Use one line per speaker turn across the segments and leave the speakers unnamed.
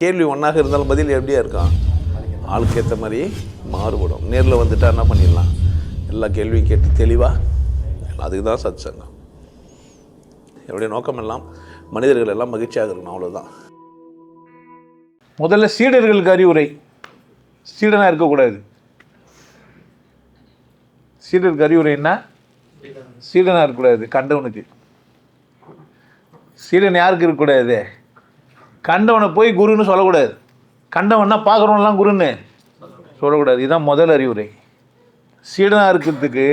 கேள்வி ஒன்றாக இருந்தாலும் பதில் எப்படியா இருக்கான், ஆளுக்கு ஏற்ற மாதிரி மாறுபடும். நேரில் வந்துட்டால் என்ன பண்ணிடலாம், எல்லா கேள்வியும் கேட்டு தெளிவாக. அதுக்கு தான் சத் சங்கம். என்னுடைய நோக்கம் எல்லாம் மனிதர்கள் எல்லாம் மகிழ்ச்சியாக இருக்கணும், அவ்வளோதான்.
முதல்ல சீடர்களுக்கு அறிவுரை. சீடனாக இருக்கக்கூடாது. சீடருக்கு அறிவுரை என்ன? சீடனாக இருக்கக்கூடாது கண்டவனுக்கு. சீடன் யாருக்கு இருக்கக்கூடாது? கண்டவனை போய் குருன்னு சொல்லக்கூடாது. கண்டவன்னா பார்க்குறவனெலாம் குருன்னு சொல்லக்கூடாது. இதுதான் முதல் அறிவுரை. சீடனாக இருக்கிறதுக்கு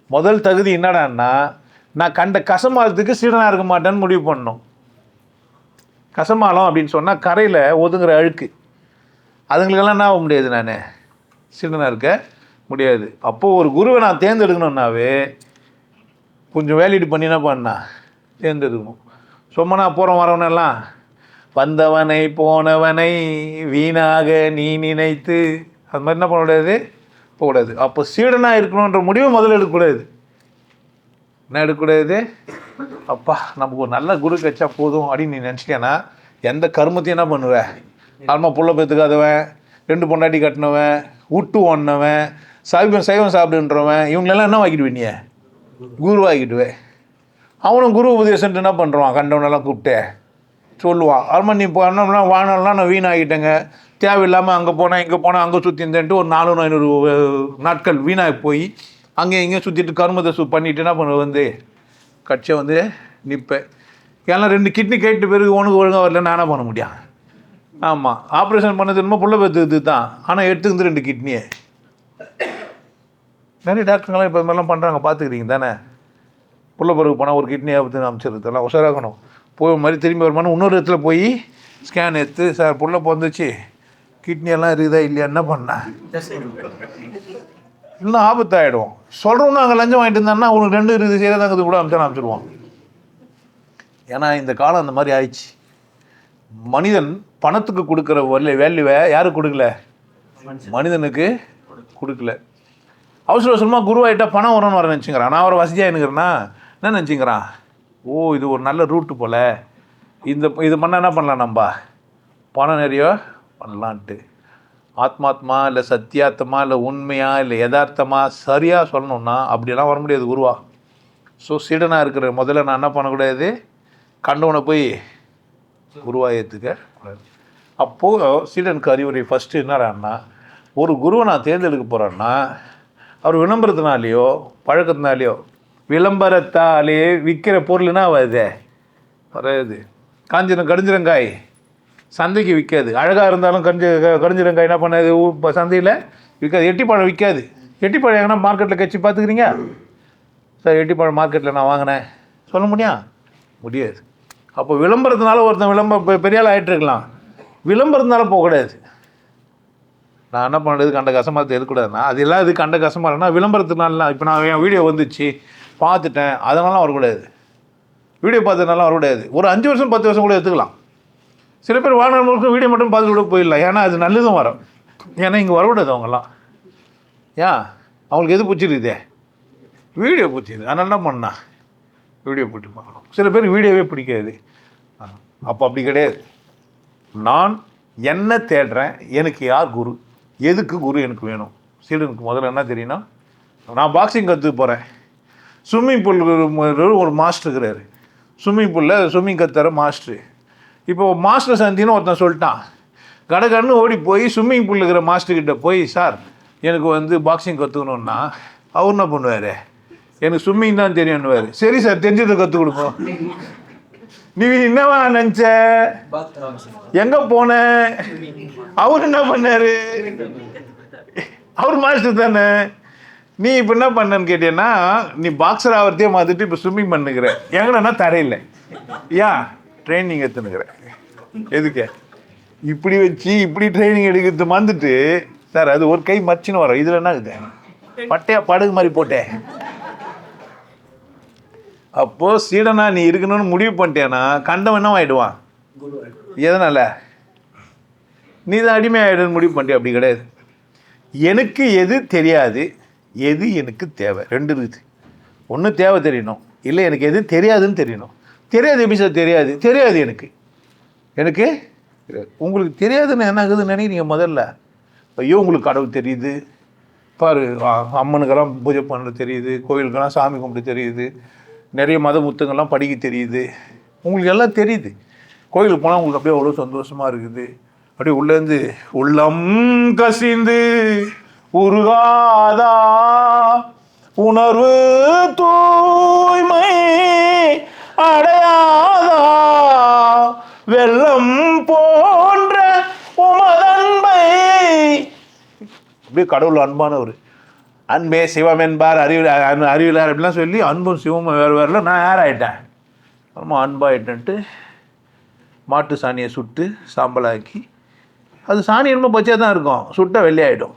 முதல் தகுதி என்னடான்னா, நான் கண்ட கசமாலத்துக்கு சீடனாக இருக்க மாட்டேன்னு முடிவு பண்ணணும். கசமாலம் அப்படின்னு சொன்னால் கரையில் ஒதுங்குற அழுக்கு, அதுங்களுக்கெல்லாம் என்ன ஆக முடியாது, நான் சீடனாக இருக்க முடியாது. அப்போது ஒரு குருவை நான் தேர்ந்தெடுக்கணுன்னாவே கொஞ்சம் வேலிட் பண்ணி என்ன பண்ணா தேர்ந்தெடுக்கணும். சும்மா நான் போகிறோம் வரவனெல்லாம் வந்தவனை போனவனை வீணாக நீ நினைத்து அது மாதிரி என்ன பண்ணக்கூடாது, போகக்கூடாது. அப்போ சீடனாக இருக்கணுன்ற முடிவை முதல்ல எடுக்கக்கூடாது. என்ன எடுக்கக்கூடாது? அப்பா நமக்கு ஒரு நல்ல குரு கிடைச்சா போதும் அப்படின்னு நீ நினச்சிட்டேன்னா எந்த கர்மத்தையும் என்ன பண்ணுவேன், நார்மலாக புள்ள பெற்றுக்காதவன், 2 பொண்டாட்டி கட்டினவன், விட்டு ஓடினவன், சைவம் சாப்பிடுன்றவன், இவங்களெல்லாம் என்ன வாக்கிடுவேன், நீ குருவாக்கிடுவேன். அவனும் குரு உபதேசன்ட்டு என்ன பண்ணுறான், கண்டவனெல்லாம் கூப்பிட்டு சொல்லுவான், அருமா நீ பண்ணோம்னா வானம்லாம் நான் வீணாகிட்டேங்க, தேவையில்லாமல் அங்கே போனேன் இங்கே போனேன் அங்கே சுற்றி இருந்தேன்ட்டு ஒரு 400-500 நாட்கள் வீணாகி போய் அங்கே இங்கே சுற்றிட்டு கருமத்தை பண்ணிட்டு என்ன பண்ண வந்து கட்சியை வந்து நிற்பேன். ஏன்னா 2 கிட்னி கேட்டு பிறகு உனக்கு ஒழுங்காக வரல, நான் என்ன பண்ண முடியும்? ஆமாம், ஆப்ரேஷன் பண்ணது என்னமோ புள்ள பெற்றுக்குது தான், ஆனால் எடுத்துக்கிது 2 கிட்னியை. நிறைய டாக்டருங்களாம் இப்போ மாதிரிலாம் பண்ணுறாங்க, பார்த்துக்கிறீங்க தானே. புள்ள பிறகு போனால் ஒரு கிட்னி ஆபத்து அமைச்சிருந்தெல்லாம் உஷாராகணும். போய் மாதிரி திரும்பி வருமானம் இன்னொரு இடத்துல போய் ஸ்கேன் எடுத்து, சார் புள்ள பிறந்துச்சு, கிட்னியெல்லாம் இருக்குதா இல்லையா, என்ன பண்ணேன், இன்னும் ஆபத்தாகிடும். சொல்கிறோன்னு அங்கே லஞ்சம் வாங்கிட்டு இருந்தாங்கன்னா உனக்கு 2 இருக்குது செய்கிறதாங்கிறது கூட அமைச்சிடுவான். ஏன்னா இந்த காலம் அந்த மாதிரி ஆயிடுச்சு. மனிதன் பணத்துக்கு கொடுக்குற வேல்யூவை யாருக்கு கொடுக்கல, மனிதனுக்கு கொடுக்கல. அவசரமாக குருவாயிட்டா பணம் வரணும்னு வர நினச்சிங்கிறான். நான் அவரை வசதியாக இருக்கிறேன்னா என்ன நினச்சிங்கிறான், ஓ இது ஒரு நல்ல ரூட்டு போல், இது பண்ணால் என்ன பண்ணலாம், நம்ம பணம் நிறைய பண்ணலான்ட்டு. ஆத்மாத்மா இல்லை சத்தியாத்மா இல்லை உண்மையா இல்லை யதார்த்தமா சரியாக சொல்லணுன்னா அப்படியெல்லாம் வர முடியாது குருவா. ஸோ சீடனாக இருக்கிற முதல்ல நான் என்ன பண்ணக்கூடாது, கண்டவனை போய் குருவாக ஏற்றுக்க கூடாது. அப்போது சீடனுக்கு அறிவுரை ஃபஸ்ட்டு என்னடான்னா, ஒரு குருவை நான் தேர்ந்தெடுக்க போகிறேன்னா அவர் விளம்பரத்தினாலேயோ பழக்கத்தினாலேயோ, விளம்பரத்தாலே விற்கிற பொருள்னா வருது வராது. கடிஞ்சிரங்காய் சந்தைக்கு விற்காது, அழகாக இருந்தாலும் கடிஞ்சிரங்காய் என்ன பண்ணாது இப்போ சந்தையில் விற்காது. எட்டிப்பழம் விற்காது. எட்டிப்பழம் எங்கன்னா மார்க்கெட்டில் கட்சி பார்த்துக்கிறீங்க சார், எட்டிப்பழம் மார்க்கெட்டில் நான் வாங்கினேன் சொல்ல முடியாது. அப்போ விளம்பரத்தினால ஒருத்தன் பெரிய ஆள் ஆகிட்டுருக்கலாம், விளம்பரத்தினால போகக்கூடாது. நான் என்ன பண்ணுறது, கண்ட கசமாரத்தை எடுக்கக்கூடாதுன்னா அது எல்லாம் இது கண்ட கசமாக இல்லைன்னா விளம்பரத்தினாலாம். இப்போ நான் என் வீடியோ வந்துச்சு பார்த்துட்டேன் அதனாலாம் வரக்கூடாது, வீடியோ பார்த்ததுனால வரக்கூடாது. ஒரு 5 வருஷம் 10 வருஷம் கூட எடுத்துக்கலாம். சில பேர் வாழ்நாள் வீடியோ மட்டும் பார்த்து கூட போயிடலாம், ஏன்னா அது நல்லதும் வரும். ஏன்னா இங்கே வரக்கூடாது அவங்கெல்லாம். ஏன் அவங்களுக்கு எது பிடிச்சிருக்குதே, வீடியோ பிடிச்சிது, அதனால என்ன பண்ணா வீடியோ போட்டு பார்க்கணும். சில பேர் வீடியோவே பிடிக்காது. அப்போ அப்படி கிடையாது. நான் என்ன தேடுறேன், எனக்கு யார் குரு, எதுக்கு குரு எனக்கு வேணும். சீடனுக்கு முதல்ல என்ன தெரியும்னா, நான் பாக்ஸிங் கற்றுக்க போகிறேன், ஸ்விம்மிங் பூல் ஒரு மாஸ்டர் இருக்கிறாரு, ஸ்விம்மிங் பூலில் ஸ்விம்மிங் கற்றுற மாஸ்டரு. இப்போ மாஸ்டர் சந்தின்னு ஒருத்தன் சொல்லிட்டான், கடகடன்னு ஓடி போய் ஸ்விம்மிங் பூலில் இருக்கிற மாஸ்டர்கிட்ட போய், சார் எனக்கு வந்து பாக்ஸிங் கற்றுக்கணுன்னா, அவர் என்ன பண்ணுவார், எனக்கு ஸ்விம்மிங் தான் தெரியும்னுவார். சரி சார் தெரிஞ்சதை கற்றுக் கொடுப்போம். நீ என்னவா நினச்ச, எங்கே போன, அவர் என்ன பண்ணார், அவர் மாஸ்டர் தானே. நீ இப்போ என்ன பண்ணன்னு கேட்டீங்கன்னா, நீ பாக்ஸர் ஆகிறதையே மாற்றிட்டு இப்போ ஸ்விம்மிங் பண்ணுகிற. எங்கன்னா தரையில் ஏன் ட்ரைனிங் எடுத்துனுக்கிறேன், எதுக்கு இப்படி வச்சு இப்படி ட்ரைனிங் எடுக்கிறது வந்துட்டு, சார் அது ஒரு கை மச்சின்னு வரும், இதில் என்ன இருக்குது பட்டையா படகு மாதிரி போட்டேன். அப்போது சீடனா நீ இருக்கணும்னு முடிவு பண்ணிட்டேன்னா கண்டவன் என்ன ஆகிடுவான், எதனால் நீ தான் அடிமை ஆகிடுன்னு முடிவு பண்ணிட்டே. அப்படி கிடையாது. எனக்கு எது தெரியாது, எது எனக்கு தேவை, 2 இருக்குது. ஒன்று தேவை தெரியணும், இல்லை எனக்கு எது தெரியாதுன்னு தெரியணும். தெரியாது எப்படி சார் தெரியாது, எனக்கு உங்களுக்கு தெரியாதுன்னு என்ன ஆகுதுன்னு நினைக்கிறீங்க முதல்ல. ஐயோ உங்களுக்கு கடவுள் தெரியுது பாரு, அம்மனுக்கெல்லாம் பூஜை பண்ணுறது தெரியுது, கோயிலுக்கெல்லாம் சாமி கும்பிட்டு தெரியுது, நிறைய மத புத்தகங்கள்லாம் படிக்க தெரியுது, உங்களுக்கு எல்லாம் தெரியுது. கோயிலுக்கு போனால் உங்களுக்கு அப்படியே அவ்வளோ சந்தோஷமாக இருக்குது. அப்படியே உள்ளேருந்து உள்ளம் கசிந்து உருகாதா உணர்வு தூய்மை அடையாதா வெள்ளம் போன்ற உமதன்பை. அப்படியே கடவுள் அன்பானவர். அன்பே சிவம் என்பார் அறிவிலார் அப்படிலாம் சொல்லி அன்பும் சிவமும் வேறு வேறுல நான் யார் ஆகிட்டேன், ரொம்ப அன்பாயிட்டேன்ட்டு மாட்டு சாணியை சுட்டு சாம்பலாக்கி, அது சாணி ரொம்ப பச்சையாக தான் இருக்கும், சுட்டால் வெள்ளையாயிடும்.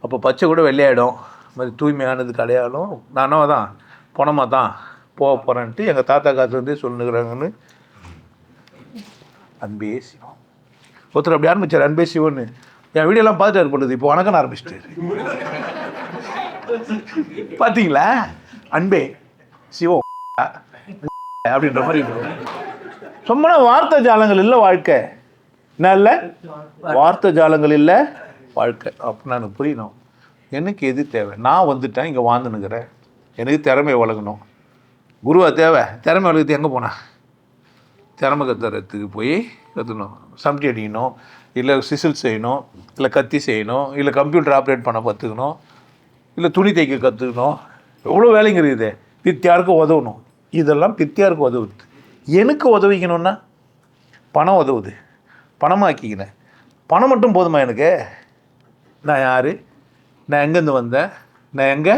அப்போ பச்சை கூட வெள்ளையாயிடும். மாதிரி தூய்மையானதுக்கு அடையாளம் நானோ தான் பணமாக தான் போக போகிறேன்ட்டு எங்கள் தாத்தா காலத்து வந்து சொல்லுங்கிறாங்கன்னு. அன்பே சிவம் ஒருத்தர் அப்படி ஆரம்பிச்சார், அன்பே சிவன்னு. என் வீடியோலாம் பார்த்துட்டு ஏற்படுது, இப்போ வணக்கம் ஆரம்பிச்சிட்டாரு. பார்த்தீங்களா, அன்பே சிவம் அப்படின்ற மாதிரி சும்மா வார்த்தை ஜாலங்கள் இல்லை வாழ்க்கை. என்ன இல்லை, வார்த்தை ஜாலங்கள் இல்லை வாழ்க்கை. அப்போ நான் புரியணும் எனக்கு எது தேவை. நான் வந்துட்டேன், இங்கே வாழ்ந்துனுக்கிறேன், எனக்கு திறமை வளர்க்கணும். குருவா தேவை, திறமை வளர்க்குறது எங்கே போனா, திறமை கத்துறதுக்கு போய் கற்றுக்கணும். சமைச்சி அடிக்கணும், இல்லை சிசில் செய்யணும், இல்லை கத்தி செய்யணும், இல்லை கம்ப்யூட்டர் ஆப்ரேட் பண்ண கற்றுக்கணும், இல்லை துணி தைக்க கற்றுக்கணும். எவ்வளோ வேலைங்க இருக்குது. பித்தியாருக்கு உதவணும், இதெல்லாம் பித்தியாருக்கு உதவுது. எனக்கு உதவிக்கணும்னா பணம் உதவுது, பணமாக்கிக்கிறேன். பணம் மட்டும் போதுமா எனக்கு? நான் யார், நான் எங்கேருந்து வந்தேன், நான் எங்கே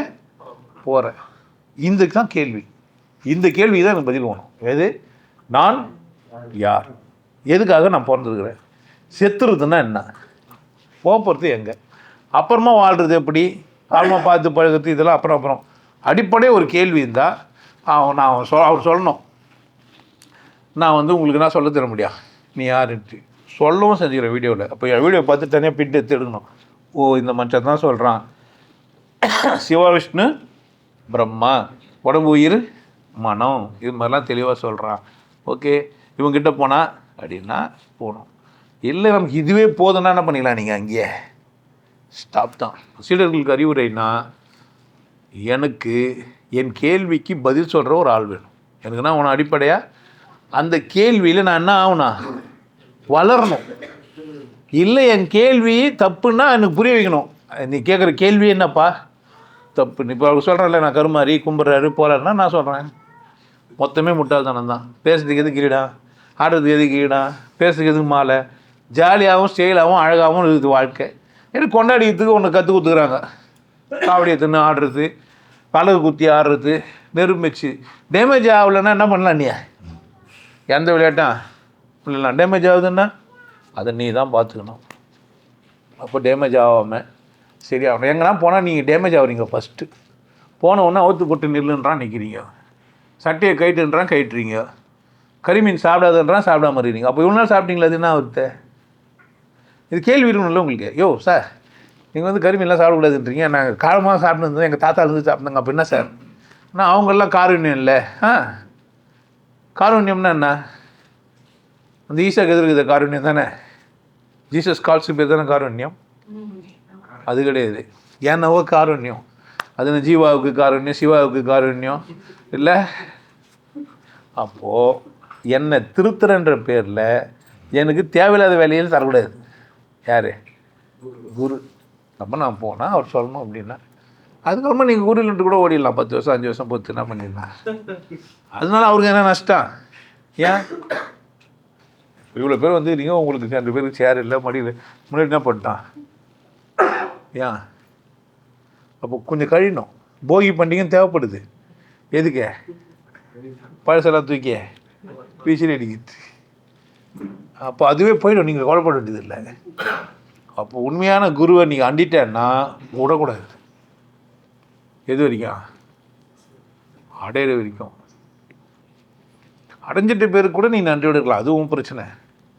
போகிறேன், இதுக்கு தான் கேள்வி. இந்த கேள்வி தான் எனக்கு பதில் வேணும். எது, நான் யார், எதுக்காக நான் பிறந்திருக்கிறேன், செத்துறதுன்னா என்ன, போகிறது எங்கே, அப்புறமா வாழ்கிறது எப்படி, அப்புறமா பார்த்து பழகிறது, இதெல்லாம் அப்புறம் அடிப்படையே ஒரு கேள்வி இருந்தால் அவர் சொல்லணும். நான் வந்து உங்களுக்கு நான் சொல்ல தர முடியும் நீ யாருன்ட்டு சொல்லவும் செஞ்சுக்கிறேன் வீடியோவில். அப்போ என் வீடியோ பார்த்து தனியாக பிட்டு எடுத்து எடுக்கணும். ஓ இந்த மனுஷன் தான் சொல்கிறான், சிவா விஷ்ணு பிரம்மா உடம்பு உயிர் மனம் இது மாதிரிலாம் தெளிவாக சொல்கிறான். ஓகே இவங்ககிட்ட போனால் அப்படின்னா போகணும். இல்லை நமக்கு இதுவே போதுன்னா என்ன பண்ணிக்கலாம், நீங்கள் அங்கேயே ஸ்டாப் தான். சீடர்களுக்கு அறிவுரைனா, எனக்கு என் கேள்விக்கு பதில் சொல்கிற ஒரு ஆள் வேணும். எனக்குன்னா உன அடிப்படையாக அந்த கேள்வியில் நான் என்ன ஆகுனா வளரணும். இல்லை என் கேள்வி தப்புன்னா எனக்கு புரிய வைக்கணும். நீ கேட்குற கேள்வி என்னப்பா தப்புன்னு. இப்போ அவர் சொல்கிறேன்ல, நான் கருமாரி கும்பிட்றாரு போகிறாருன்னா நான் சொல்கிறேன் மொத்தமே முட்டாள்தானம் தான். பேசுறதுக்கு எது கீழா, ஆடுறதுக்கு எது கீழா, பேசுறதுக்கு எதுக்கு மாலை, ஜாலியாகவும் ஸ்டைலாகவும் அழகாகவும் இருக்குது வாழ்க்கை. எனக்கு கொண்டாடிக்கிறதுக்கு ஒன்று கற்றுக் கொடுத்துக்குறாங்க. காவடியை தின்னு ஆடுறது, பழகு குத்தி ஆடுறது, நெருமிச்சு டேமேஜ் ஆகலைன்னா என்ன பண்ணலாம், நீ எந்த விளையாட்டான் இல்லைண்ணா டேமேஜ் ஆகுதுன்னா அதை நீ தான் பார்த்துக்கணும். அப்போ டேமேஜ் ஆகாமல் சரி ஆகணும். எங்கன்னா போனால் நீங்கள் டேமேஜ் ஆகுறீங்க. ஃபஸ்ட்டு போன உடனே அவுத்து போட்டு நில்லுன்றான் நிற்கிறீங்க, சட்டையை கைட்டுன்றான் கைட்டுறீங்க, கறிமீன் சாப்பிடாதுன்றான் சாப்பிடாம இருக்கிறீங்க. அப்போ இவ்வளோ நாள் சாப்பிட்டீங்களா, அது என்ன ஆகுது? இது கேள்வி இருக்கணும்ல உங்களுக்கு. யோ சார் நீங்கள் வந்து கறிமீன்லாம் சாப்பிடக்கூடாதுன்றீங்க, நாங்கள் காலமாக சாப்பிட்டு எங்கள் தாத்தாலேருந்து சாப்பிட்டாங்க. அப்போ என்ன சார், ஆனால் அவங்கெல்லாம் காரண்யம் இல்லை. காரண்யம்னா என்ன, அந்த ஈசாக்கு எதிர்க்குது காரண்யம் தானே. ஜீசஸ் கால்ஸுக்கு பேர் தானே காரண்யம். அது கிடையாது. ஏன்னாவோ காரண்யம் அது ஜீவாவுக்கு காரண்யம், சிவாவுக்கு காரண்யம் இல்லை. அப்போது என்னை திருத்துறன்ற பேரில் எனக்கு தேவையில்லாத வேலையில் தரக்கூடாது. யார்? குரு. அப்போ நான் போனால் அவர் சொல்லணும் அப்படின்னா, அதுக்கப்புறமா நீங்கள் குருவில்ட்டு கூட ஓடிடலாம். 10 வருஷம் 5 வருஷம் பொறுத்து என்ன பண்ணிடலாம். அதனால அவருக்கு என்ன நஷ்டம்? ஏன் இவ்வளோ பேர் வந்துக்கிறீங்க, உங்களுக்கு 2 பேருக்கு சேர் இல்லை, மடியில் முன்னாடி என்ன பண்ணிட்டான்? ஏன் அப்போ கொஞ்சம் கழியணும். போகி பண்டிகையும் தேவைப்படுது. எதுக்கு? பழசெல்லாம் தூக்கி பீச்சில் அடிக்கிறது. அப்போ அதுவே போயிடும், நீங்கள் கவலைப்பட வேண்டியது இல்லை. அப்போ உண்மையான குருவை நீங்கள் அண்டிட்டேன்னா விடக்கூடாது. எது வரைக்கும்? அடையிற வரைக்கும். அடைஞ்சிட்ட பேருக்கு கூட நீங்கள் நன்றி விடுக்கலாம், அதுவும் பிரச்சனை.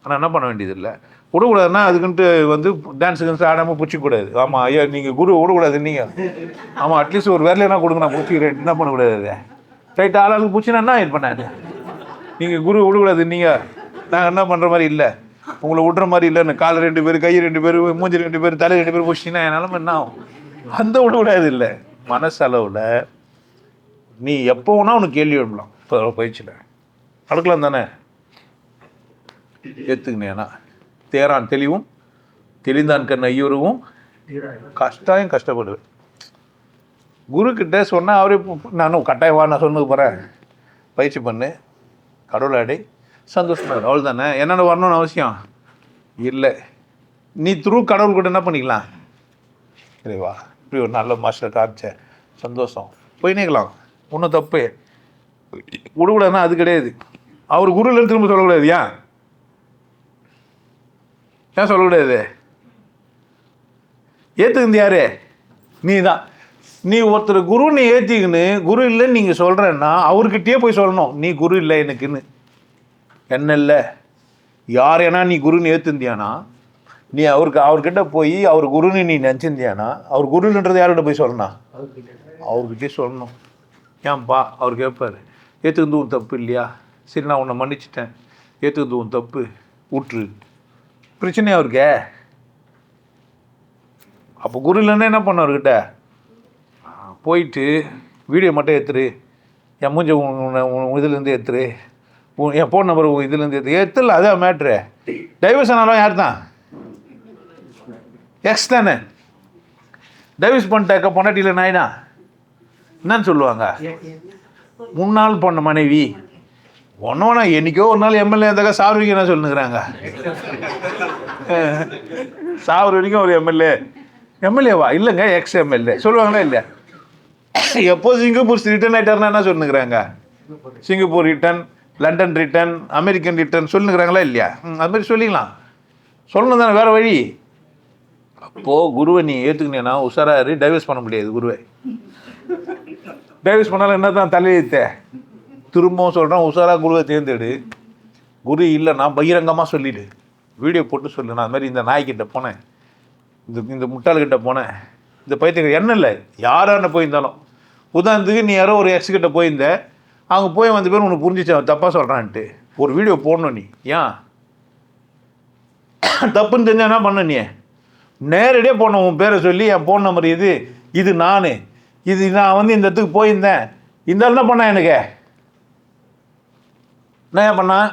ஆனால் என்ன பண்ண வேண்டியதில்லை. விடக்கூடாதுன்னா அதுக்குன்ட்டு வந்து டான்ஸுக்கு ஆடாமல் பிடிச்சிக்கூடாது. ஆமாம் ஐயா நீங்கள் குரு விடக்கூடாது. நீங்கள் ஆமாம் அட்லீஸ்ட் ஒரு வேலையெல்லாம் கொடுங்க, நான் பிடிச்சிக்கிறேன். என்ன பண்ணக்கூடாது? ரைட் ஆளாளுக்கு பிடிச்சினா இது பண்ணாது. நீங்கள் குரு விடக்கூடாது. நீங்கள் நாங்கள் என்ன பண்ணுற மாதிரி இல்லை, உங்களை விட்ற மாதிரி இல்லை. கால் 2 பேர், கை 2 பேர், மூஞ்சி 2 பேர், தலை 2 பேர் போச்சுன்னா என் நிலமை என்ன ஆகும்? அந்த விடக்கூடாது. இல்லை, மனசளவில் நீ எப்போ வேணா உனக்கு கேள்வி எழுப்பலாம். இப்போ பயிற்சியில் நடக்கலாம் தானே? ஏற்றுக்கினேன்னா தேரான் தெளிவும் தெளிந்தான் கண் ஐயுறவும் கஷ்டப்படுவேன். குருக்கிட்ட சொன்னால் அவரே நானும் கட்டாயவா நான் சொன்னது போகிறேன், பயிற்சி பண்ணு, கடவுளை அடை, சந்தோஷமாக அவ்வளோ தானே. என்னென்ன வரணும்னு அவசியம் இல்லை. நீ கடவுள் கூட என்ன பண்ணிக்கலாம், சரிவா இப்படி ஒரு நல்ல மாஸ்டர் காமிச்ச சந்தோஷம் போயினேக்கலாம், ஒன்றும் தப்பு விடக்கூடாதுன்னா அது கிடையாது. அவர் குருவில் திரும்ப சொல்லக்கூடாது. ஏன் சொல்லக்கூடாது? ஏற்றுக்குந்து யாரு? நீ தான். நீ ஒருத்தர் குரு நீ ஏற்றிக்கின்னு குரு இல்லைன்னு நீங்கள் சொல்கிறேன்னா அவர்கிட்டயே போய் சொல்லணும், நீ குரு இல்லை எனக்குன்னு. என்ன இல்லை யார் நீ குருன்னு ஏற்றுந்தியானா, நீ அவர்கிட்ட போய் அவர் குருன்னு நீ நினச்சிருந்தியானா, அவர் குருன்றது யார்கிட்ட போய் சொல்லணும்? அவர்கிட்டே சொல்லணும். ஏன்பா அவர் கேட்பார், ஏற்றுக்குந்து உன் தப்பு இல்லையா, சரி நான் உன்னை மன்னிச்சிட்டேன், ஏற்றுக்குந்து உன் தப்பு விட்டுரு, பிரச்சனையா அவருக்கு. அப்போ குரு இல்லைன்னா என்ன பண்ண அவர்கிட்ட போயிட்டு வீடியோ மட்டும் ஏற்றுரு, என் மூஞ்ச இதுலேருந்து ஏற்றுரு, என் ஃபோன் நம்பர் இதுலேருந்து ஏற்றுல, அதான் மேட்ரு. டைவர்ஸ் ஆனாலும் யார் தான்? எக்ஸ் தானே. டைவர்ஸ் பண்ணிட்டாக்க பொண்டாட்டியில் நாயினா என்னன்னு சொல்லுவாங்க? முன்னாள் பொண்ண மனைவி. ஒன்றோனா என்றைக்கோ ஒரு நாள் எம்எல்ஏ இருந்தாக்கா சாவர வரைக்கும் என்ன சொல்லுங்கிறாங்க? சாவர வரைக்கும் ஒரு எம்எல்ஏவா? இல்லைங்க, எக்ஸ் எம்எல்ஏ சொல்லுவாங்களா இல்லையா? எப்போ சிங்கப்பூர் ரிட்டர்ன் ஆகிட்டாருன்னா என்ன சொல்லுங்கிறாங்க? Singapore return, London return, American return சொல்லுங்கிறாங்களா இல்லையா? அது மாதிரி சொல்லிக்கலாம், சொல்லணும் தானே, வேறு வழி. அப்போது குருவை நீ ஏற்றுக்கினேன்னா உஷாராரு, டைவர்ஸ் பண்ண முடியாது குருவை. டைவர்ஸ் பண்ணாலும் என்ன தான் தலையெழுத்த. திரும்பவும் சொல்கிறேன், உஷாராக குருவை தேர்ந்தெடு. குரு இல்லைன்னா பகிரங்கமாக சொல்லிவிடு, வீடியோ போட்டு சொல்லு. நான் அது மாதிரி இந்த நாய்கிட்ட போனேன், இந்த முட்டாள்கிட்ட போனேன், இந்த பைத்தியம் என்ன இல்லை யாரான போயிருந்தாலும். உதாரணத்துக்கு நீ யாரோ ஒரு எக்ஸ்கிட்ட போயிருந்த, அவங்க போய் வந்த பேர் உனக்கு புரிஞ்சிச்சு அவன் தப்பாக சொல்கிறான்ட்டு ஒரு வீடியோ போடணும். நீ ஏன் தப்புன்னு தெரிஞ்சால் என்ன பண்ண? நீ நேரடியாக போடணும், உன் பேரை சொல்லி என் ஃபோன் நம்பர் இது நான் நான் இந்த இடத்துக்கு போயிருந்தேன், இந்த என்ன பண்ணேன், எனக்கு என்ன ஏன் பண்ணான்?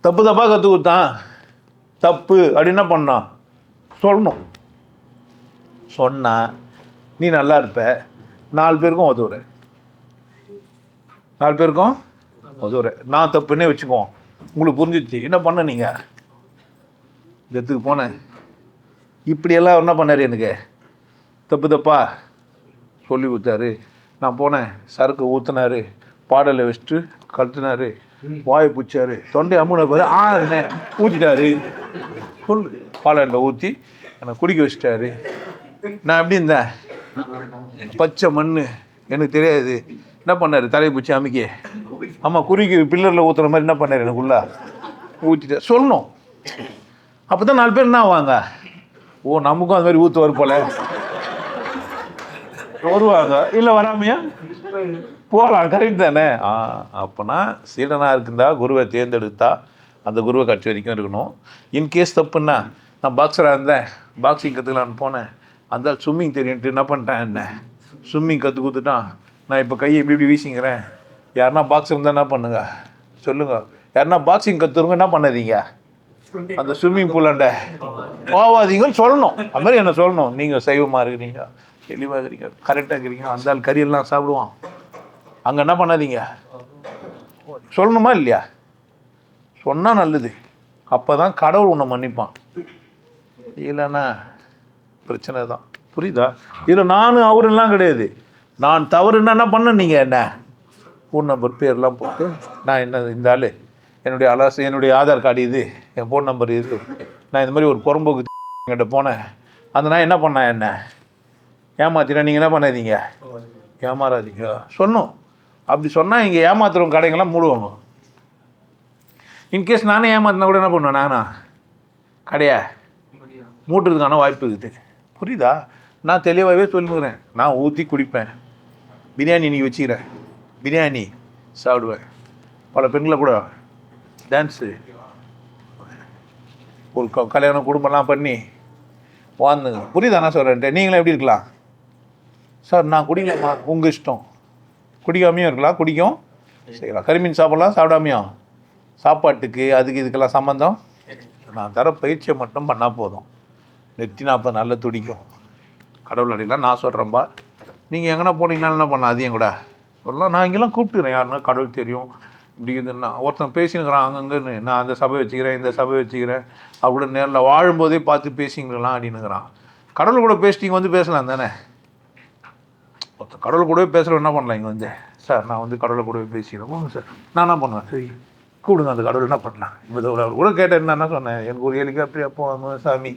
தப்பாக கற்றுக் கொடுத்தான், தப்பு அப்படி என்ன பண்ணான் சொல்லணும். சொன்னால் நீ நல்லா இருப்ப, 4 பேருக்கும் உதவுற, 4 பேருக்கும் உதவுற. நான் தப்புன்னே வச்சுக்குவோம், உங்களுக்கு புரிஞ்சிச்சு. என்ன பண்ண நீங்கள் இந்த இடத்துக்கு போனேன், இப்படியெல்லாம் என்ன பண்ணார், எனக்கு தப்பா சொல்லி கொடுத்தாரு. நான் போனேன், சரக்கு ஊற்றினாரு, பாடலை வச்சுட்டு கழுத்துனாரு, வாயை பிடிச்சாரு, தொண்டை அம்முன பாரு ஊற்றிட்டாரு, சொல்லு பாலில் ஊற்றி என்னை குடிக்க வச்சிட்டாரு. நான் எப்படி இருந்தேன்? பச்சை மண், எனக்கு தெரியாது. என்ன பண்ணார்? தலையை பிடிச்சி அமைக்கி, ஆமாம் குறுக்கி பில்லரில் ஊற்றுற மாதிரி என்ன பண்ணார், எனக்குள்ளே ஊற்றிட்டு சொல்லணும். அப்போ தான் 4 பேர் என்ன ஆவாங்க, ஓ நமக்கும் அது மாதிரி ஊற்றுவார் போல வருவாங்க. இல்லை வராமையா போகலாம், கரெக்ட் தானே? அப்போனா சீடனாக இருக்குந்தா குருவை தேர்ந்தெடுத்தா அந்த குருவை கட்சி வரைக்கும் இருக்கணும். இன்கேஸ் தப்புன்னா, நான் பாக்ஸராக இருந்தேன், பாக்ஸிங் கற்றுக்கலான்னு போனேன், அந்த ஸ்விம்மிங் தெரியுன்ட்டு என்ன பண்ணிட்டேன், என்ன ஸ்விம்மிங் கற்றுக் கொடுத்துட்டான். நான் இப்போ கையை இப்படி வீசிங்கிறேன். யாருன்னா பாக்ஸ் இருந்தால் என்ன பண்ணுங்க சொல்லுங்கள். யாருன்னா பாக்ஸிங் கற்றுருங்க, என்ன பண்ணாதீங்க, அந்த ஸ்விம்மிங் பூலாண்ட போவாதீங்கன்னு சொல்லணும். அது மாதிரி என்ன சொல்லணும், நீங்கள் சைவமாக இருக்கிறீங்க, தெளிவாக இருக்கிறீங்க, கரெக்டாக இருக்கிறீங்க, அந்த ஆள் கறியெல்லாம் சாப்பிடுவான், அங்கே என்ன பண்ணாதீங்க சொல்லணுமா இல்லையா? சொன்னால் நல்லது. அப்போ தான் கடவுள் உன்னை மன்னிப்பான். இல்லைன்னா பிரச்சனை தான். புரியுதா? இதில் நானும் அவரெல்லாம் கிடையாது. நான் தவறுன்னா என்ன பண்ண, நீங்கள் என்ன ஃபோன் நம்பர் பேர்லாம் போட்டு, நான் என்ன இந்த ஆள் என்னுடைய ஆதார் கார்டு என் ஃபோன் நம்பர் நான் இந்த மாதிரி ஒரு புறம்போக்கு கிட்ட போனேன், அந்த நான் என்ன பண்ணேன், என்ன ஏமாத்தினா, நீங்கள் என்ன பண்ணாதீங்க, ஏமாறாதீங்க சொன்னோம். அப்படி சொன்னால் இங்கே ஏமாத்துறவங்க கடைங்கெல்லாம் மூடுவாங்க. இன்கேஸ் நானே ஏமாத்தினா கூட என்ன பண்ணுவேன், நானா கடையை மூட்டுறதுக்கான வாய்ப்பு இருக்குது. புரியுதா? நான் தெளிவாகவே சொல்லுங்கிறேன். நான் ஊற்றி குடிப்பேன், பிரியாணி நீ வச்சுக்கிறேன், பிரியாணி சாப்பிடுவேன், பல பெண்களை கூட டான்ஸு ஒரு கல்யாணம் குடும்பம்லாம் பண்ணி வாழ்ந்துங்க. புரியுதா நான் சொல்கிறேன்ட்டு? நீங்களும் எப்படி இருக்கலாம்? சார் நான் குடிக்கலாமா? உங்கள் இஷ்டம். குடிக்காமையும் இருக்கலாம், குடிக்கும் செய்யலாம். கறிமீன் சாப்பிட்லாம், சாப்பிடாமையும். சாப்பாட்டுக்கு அதுக்கு இதுக்கெல்லாம் சம்மந்தம். நான் தர பயிற்சியை மட்டும் பண்ணால் போதும். நெத்தி 40 நல்ல துடிக்கும். கடவுள் அடிக்கலாம் நான் சொல்கிறேன்பா. நீங்கள் எங்கன்னா போனீங்கன்னா என்ன பண்ணலாம்? அதையும் கூட சொல்லலாம். நான் இங்கெல்லாம் கூப்பிட்டுக்கிறேன், யாருன்னா கடவுள் தெரியும் இப்படி இதுன்னா. ஒருத்தன் பேசினுக்கிறான் அங்கங்கன்னு, நான் அந்த சபை வச்சுக்கிறேன் இந்த சபை வச்சுக்கிறேன் அப்படி நேரில் வாழும்போதே பார்த்து பேசிங்கலாம் அப்படின்னுக்கிறான். கடவுள் கூட பேசிட்டு இங்கே வந்து பேசலாம் தானே? ஒருத்தன் கடவுள் கூடவே பேசுகிறோம் என்ன பண்ணலாம்? இங்கே வந்து சார் நான் வந்து கடவுளை கூடவே பேசிக்கிறேன் சார், நான் என்ன பண்ணுவேன்? சரி கூப்பிடுங்க, அந்த கடவுள் என்ன பண்ணலாம்? இப்போ கூட கேட்டேன், என்ன சொன்னேன், எனக்கு ஒரு ஹெலிகாப்டர் அப்போ சாமி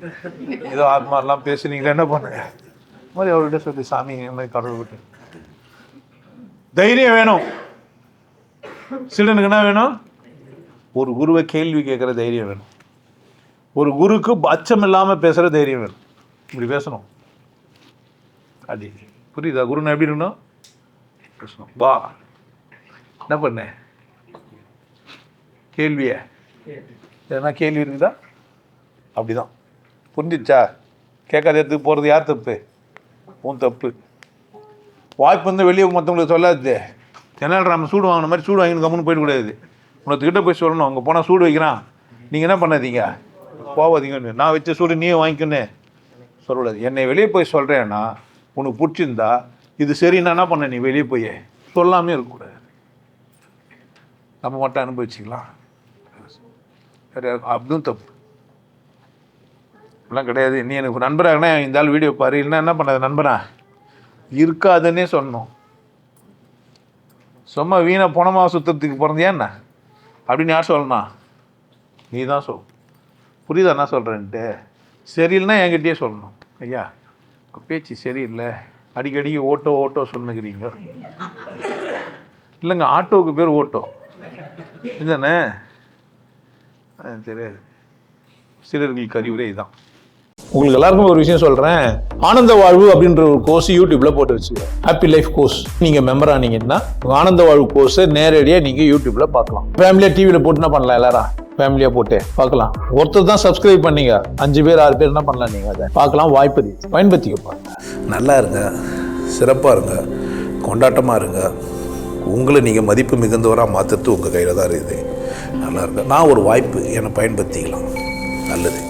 ஏதோ ஆத்மாரெலாம் பேசுனீங்களா என்ன பண்ணேன் மாதிரி அவர்கிட்ட சொல்லி, சாமி இந்த மாதிரி கடவுள் விட்டு தைரியம் வேணும். சிலனுக்கு என்ன வேணும்? ஒரு குருவை கேள்வி கேட்குற தைரியம் வேணும். ஒரு குருக்கு அச்சம் இல்லாமல் பேசுகிற தைரியம் வேணும். இப்படி பேசணும். அப்படி புரியுதா? குருன்னு எப்படி இருக்கணும்? பேசணும். வா என்ன பண்ண கேள்விய எதனா கேள்வி இருக்குதா? அப்படிதான். புரிஞ்சிச்சா? கேட்காத இடத்துக்கு போகிறது யார் தப்பு? உன் தப்பு. வாய்ப்பு வந்து வெளியே மற்றவங்களுக்கு சொல்லாது. தென்னாலிராமன் நம்ம சூடு வாங்கின மாதிரி சூடு வாங்கின்னு கம்முன்னு போயிடக்கூடாது. உனத்துக்கிட்ட போய் சொல்லணும், அங்கே போனால் சூடு வைக்கிறான், நீங்கள் என்ன பண்ணாதீங்க, போவாதீங்கன்னு. நான் வச்ச சூடு நீயும் வாங்கிக்கன்னு சொல்லக்கூடாது. என்னை வெளியே போய் சொல்கிறேன்னா உனக்கு பிடிச்சிருந்தா இது சரின்னா என்ன பண்ண, நீ வெளியே போய் சொல்லாமே இருக்கக்கூடாது. நம்ம மட்டும் அனுபவிச்சிக்கலாம். அப்படியும் தப்பு எல்லாம் கிடையாது. நீ எனக்கு நண்பராகனா இந்த ஆள் வீடியோ பாரு, இல்லைன்னா என்ன பண்ணாது நண்பனா இருக்காதுன்னே சொன்னோம். சும்மா வீணை பணமாக சுத்தத்துக்கு பிறந்தியா என்ன அப்படின்னு யார் சொல்லணும்? நீ தான் சொல். புரியுதா என்ன சொல்கிறேன்ட்டு? சரியில்லைன்னா என்கிட்டயே சொல்லணும். ஐயா பேச்சு சரியில்லை, அடிக்கடி ஓட்டோ சொன்னுக்கிறீங்க. இல்லைங்க, ஆட்டோவுக்கு பேர் ஓட்டோ இதுதானே? தெரியாது. சிலர்களுக்கு அறிவுரை தான். உங்களுக்கு எல்லாருக்கும் ஒரு விஷயம் சொல்கிறேன். ஆனந்த வாழ்வு அப்படின்ற ஒரு கோர்ஸ் யூடியூப்பில் போட்டு வச்சுருக்கேன். Happy life course. நீங்கள் மெம்பர் ஆனீங்கன்னா ஆனந்த வாழ்வு கோர்ஸை நேரடியாக நீங்கள் யூடியூப்பில் பார்க்கலாம். ஃபேமிலியாக டிவியில் போட்டு என்ன பண்ணலாம், எல்லாரும் ஃபேமிலியாக போட்டு பார்க்கலாம். ஒருத்தர் தான் சப்ஸ்கிரைப் பண்ணீங்க, 5 பேர் 6 பேர் என்ன பண்ணலாம், நீங்கள் அதை பார்க்கலாம். வாய்ப்பு பயன்படுத்திக்க. நல்லா இருங்க, சிறப்பாக இருங்க, கொண்டாட்டமாக இருங்க. உங்களை நீங்கள் மதிப்பு மிகுந்தவராக மாற்றுறது உங்கள் கையில் தான் இருக்குது. நல்லா இருங்க. நான் ஒரு வாய்ப்பு என்னை பயன்படுத்திக்கலாம். நல்லது.